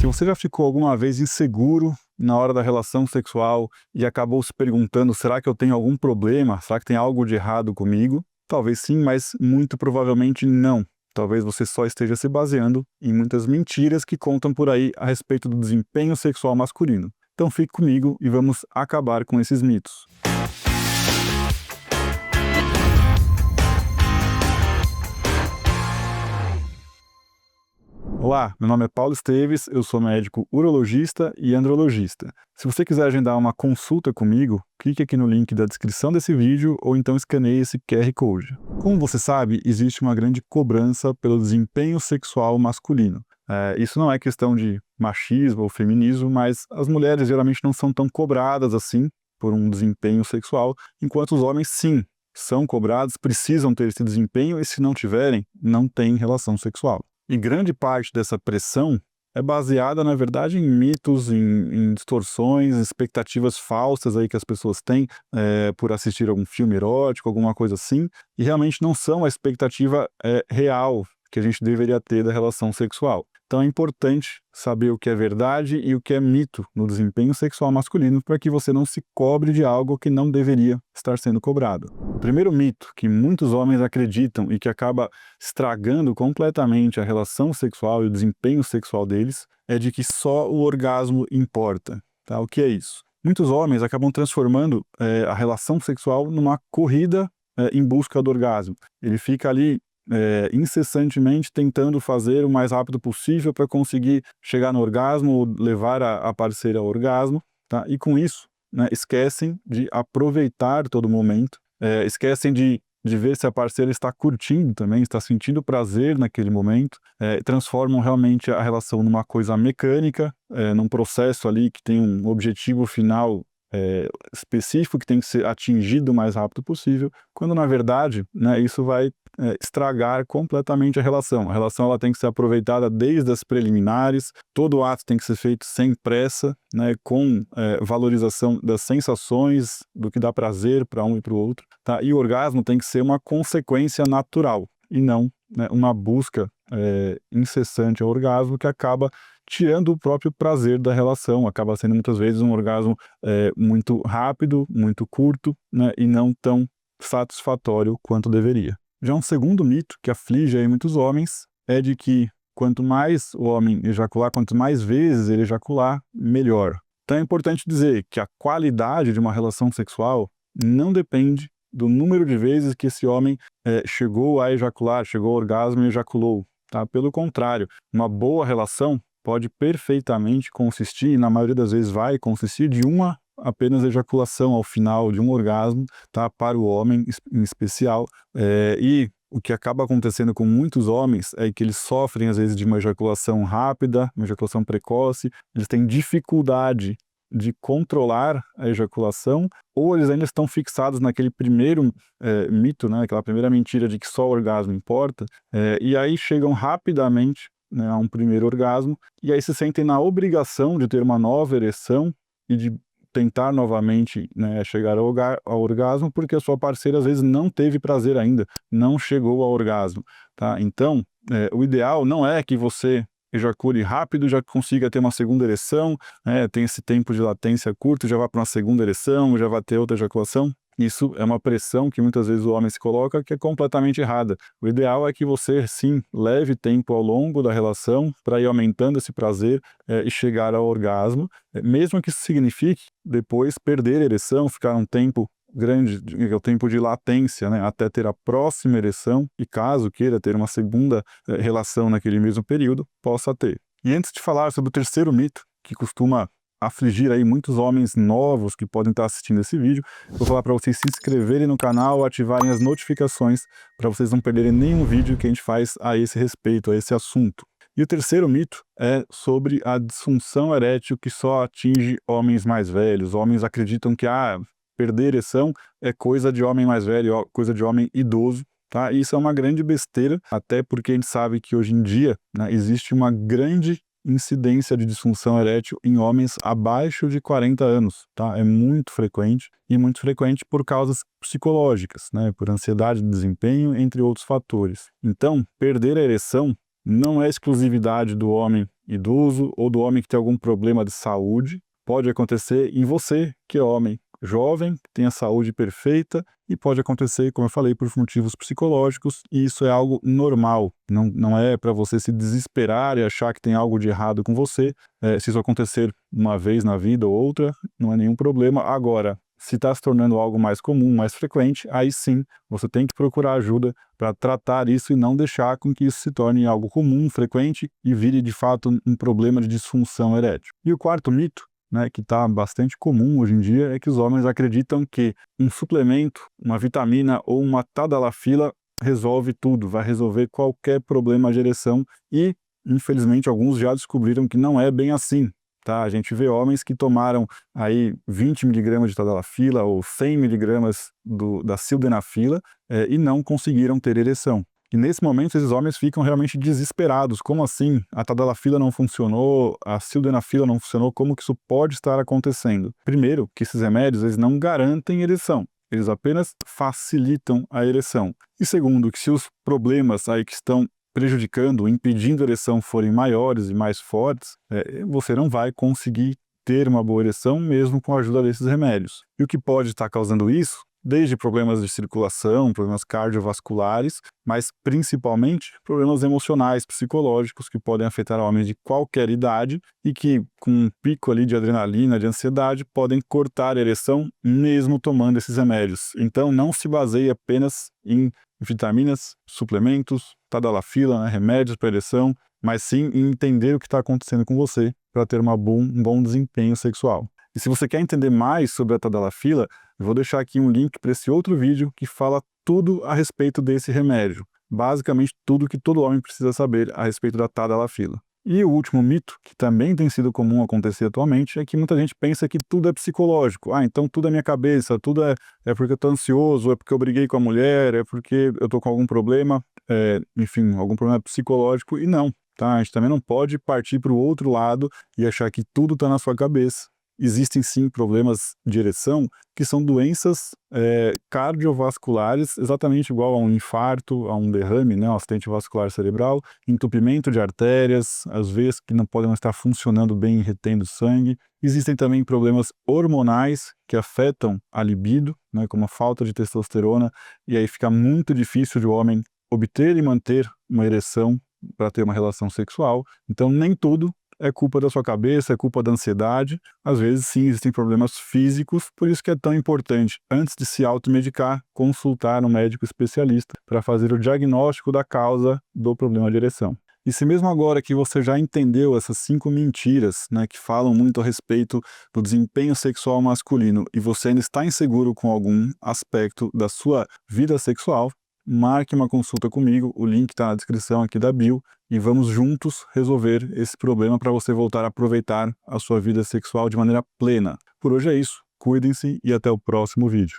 Se você já ficou alguma vez inseguro na hora da relação sexual e acabou se perguntando, será que eu tenho algum problema? Será que tem algo de errado comigo? Talvez sim, mas muito provavelmente não. Talvez você só esteja se baseando em muitas mentiras que contam por aí a respeito do desempenho sexual masculino. Então fique comigo e vamos acabar com esses mitos. Olá, meu nome é Paulo Esteves, eu sou médico urologista e andrologista. Se você quiser agendar uma consulta comigo, clique aqui no link da descrição desse vídeo ou então escaneie esse QR Code. Como você sabe, existe uma grande cobrança pelo desempenho sexual masculino. Isso não é questão de machismo ou feminismo, mas as mulheres geralmente não são tão cobradas assim por um desempenho sexual, enquanto os homens sim, são cobrados, precisam ter esse desempenho e se não tiverem, não tem relação sexual. E grande parte dessa pressão é baseada, na verdade, em mitos, em distorções, expectativas falsas aí que as pessoas têm por assistir algum filme erótico, alguma coisa assim, e realmente não são a expectativa real que a gente deveria ter da relação sexual. Então é importante saber o que é verdade e o que é mito no desempenho sexual masculino para que você não se cobre de algo que não deveria estar sendo cobrado. O primeiro mito que muitos homens acreditam e que acaba estragando completamente a relação sexual e o desempenho sexual deles é de que só o orgasmo importa. Tá? O que é isso? Muitos homens acabam transformando a relação sexual numa corrida em busca do orgasmo. Ele fica ali incessantemente tentando fazer o mais rápido possível para conseguir chegar no orgasmo ou levar a parceira ao orgasmo, tá? E com isso, né, esquecem de aproveitar todo momento, esquecem de ver se a parceira está curtindo também, está sentindo prazer naquele momento, transformam realmente a relação numa coisa mecânica, num processo ali que tem um objetivo final específico que tem que ser atingido o mais rápido possível, quando na verdade, né, isso vai estragar completamente a relação. A relação ela tem que ser aproveitada desde as preliminares, todo o ato tem que ser feito sem pressa, né, com valorização das sensações, do que dá prazer para um e para o outro, tá? E o orgasmo tem que ser uma consequência natural e não, né, uma busca incessante ao orgasmo que acaba tirando o próprio prazer da relação, acaba sendo muitas vezes um orgasmo muito rápido, muito curto, né, e não tão satisfatório quanto deveria. Já um segundo mito que aflige aí muitos homens é de que quanto mais o homem ejacular, quanto mais vezes ele ejacular, melhor. Então é importante dizer que a qualidade de uma relação sexual não depende do número de vezes que esse homem chegou a ejacular, chegou ao orgasmo e ejaculou. Tá? Pelo contrário, uma boa relação pode perfeitamente consistir, e na maioria das vezes vai consistir, de uma apenas ejaculação ao final de um orgasmo, tá? Para o homem em especial. E o que acaba acontecendo com muitos homens é que eles sofrem às vezes de uma ejaculação rápida, uma ejaculação precoce, eles têm dificuldade de controlar a ejaculação, ou eles ainda estão fixados naquele primeiro mito, né? Aquela primeira mentira de que só o orgasmo importa, e aí chegam rapidamente, né, a um primeiro orgasmo, e aí se sentem na obrigação de ter uma nova ereção e de tentar novamente, né, chegar ao orgasmo, porque a sua parceira às vezes não teve prazer ainda, não chegou ao orgasmo, tá? Então, o ideal não é que você ejacule rápido, já consiga ter uma segunda ereção, tem esse tempo de latência curto, já vá para uma segunda ereção, já vai ter outra ejaculação. Isso é uma pressão que muitas vezes o homem se coloca que é completamente errada. O ideal é que você, sim, leve tempo ao longo da relação para ir aumentando esse prazer e chegar ao orgasmo, mesmo que isso signifique depois perder a ereção, ficar um tempo grande, que é o tempo de latência, né, até ter a próxima ereção e caso queira ter uma segunda relação naquele mesmo período, possa ter. E antes de falar sobre o terceiro mito, que costuma afligir aí muitos homens novos que podem estar assistindo esse vídeo, vou falar para vocês se inscreverem no canal, ativarem as notificações para vocês não perderem nenhum vídeo que a gente faz a esse respeito, a esse assunto. E o terceiro mito é sobre a disfunção erétil que só atinge homens mais velhos. Homens acreditam que perder ereção é coisa de homem mais velho, coisa de homem idoso. Tá? E isso é uma grande besteira, até porque a gente sabe que hoje em dia, né, existe uma grande incidência de disfunção erétil em homens abaixo de 40 anos, tá? É muito frequente, e muito frequente por causas psicológicas, né? Por ansiedade de desempenho, entre outros fatores. Então, perder a ereção não é exclusividade do homem idoso ou do homem que tem algum problema de saúde. Pode acontecer em você, que é homem jovem, que tem a saúde perfeita, e pode acontecer, como eu falei, por motivos psicológicos, e isso é algo normal. Não é para você se desesperar e achar que tem algo de errado com você. Se isso acontecer uma vez na vida ou outra, não é nenhum problema. Agora, se está se tornando algo mais comum, mais frequente, aí sim, você tem que procurar ajuda para tratar isso e não deixar com que isso se torne algo comum, frequente e vire de fato um problema de disfunção erétil. E o quarto mito, né, que está bastante comum hoje em dia, é que os homens acreditam que um suplemento, uma vitamina ou uma tadalafila resolve tudo, vai resolver qualquer problema de ereção e, infelizmente, alguns já descobriram que não é bem assim. Tá? A gente vê homens que tomaram aí 20 mg de tadalafila ou 100 mg da sildenafila e não conseguiram ter ereção. E nesse momento esses homens ficam realmente desesperados. Como assim? A tadalafila não funcionou, a sildenafila não funcionou, como que isso pode estar acontecendo? Primeiro, que esses remédios eles não garantem ereção. Eles apenas facilitam a ereção. E segundo, que se os problemas aí que estão prejudicando, impedindo a ereção forem maiores e mais fortes, você não vai conseguir ter uma boa ereção mesmo com a ajuda desses remédios. E o que pode estar causando isso? Desde problemas de circulação, problemas cardiovasculares, mas principalmente problemas emocionais, psicológicos, que podem afetar homens de qualquer idade e que, com um pico ali de adrenalina, de ansiedade, podem cortar a ereção mesmo tomando esses remédios. Então não se baseie apenas em vitaminas, suplementos, tadalafila, remédios para ereção, mas sim em entender o que está acontecendo com você para ter um bom desempenho sexual. E se você quer entender mais sobre a tadalafila, eu vou deixar aqui um link para esse outro vídeo que fala tudo a respeito desse remédio. Basicamente tudo que todo homem precisa saber a respeito da tadalafila. E o último mito, que também tem sido comum acontecer atualmente, é que muita gente pensa que tudo é psicológico. Então tudo é minha cabeça, tudo é porque eu estou ansioso, é porque eu briguei com a mulher, é porque eu estou com algum problema, enfim, algum problema psicológico. E não, tá? A gente também não pode partir para o outro lado e achar que tudo está na sua cabeça. Existem sim problemas de ereção que são doenças cardiovasculares, exatamente igual a um infarto, a um derrame, né, um acidente vascular cerebral, entupimento de artérias, às vezes que não podem estar funcionando bem e retendo sangue. Existem também problemas hormonais que afetam a libido, né, como a falta de testosterona, e aí fica muito difícil de o homem obter e manter uma ereção para ter uma relação sexual. Então nem tudo é culpa da sua cabeça, é culpa da ansiedade. Às vezes, sim, existem problemas físicos, por isso que é tão importante, antes de se automedicar, consultar um médico especialista para fazer o diagnóstico da causa do problema de ereção. E se mesmo agora que você já entendeu essas 5 mentiras, né, que falam muito a respeito do desempenho sexual masculino e você ainda está inseguro com algum aspecto da sua vida sexual, marque uma consulta comigo, o link está na descrição aqui da bio, e vamos juntos resolver esse problema para você voltar a aproveitar a sua vida sexual de maneira plena. Por hoje é isso, cuidem-se e até o próximo vídeo.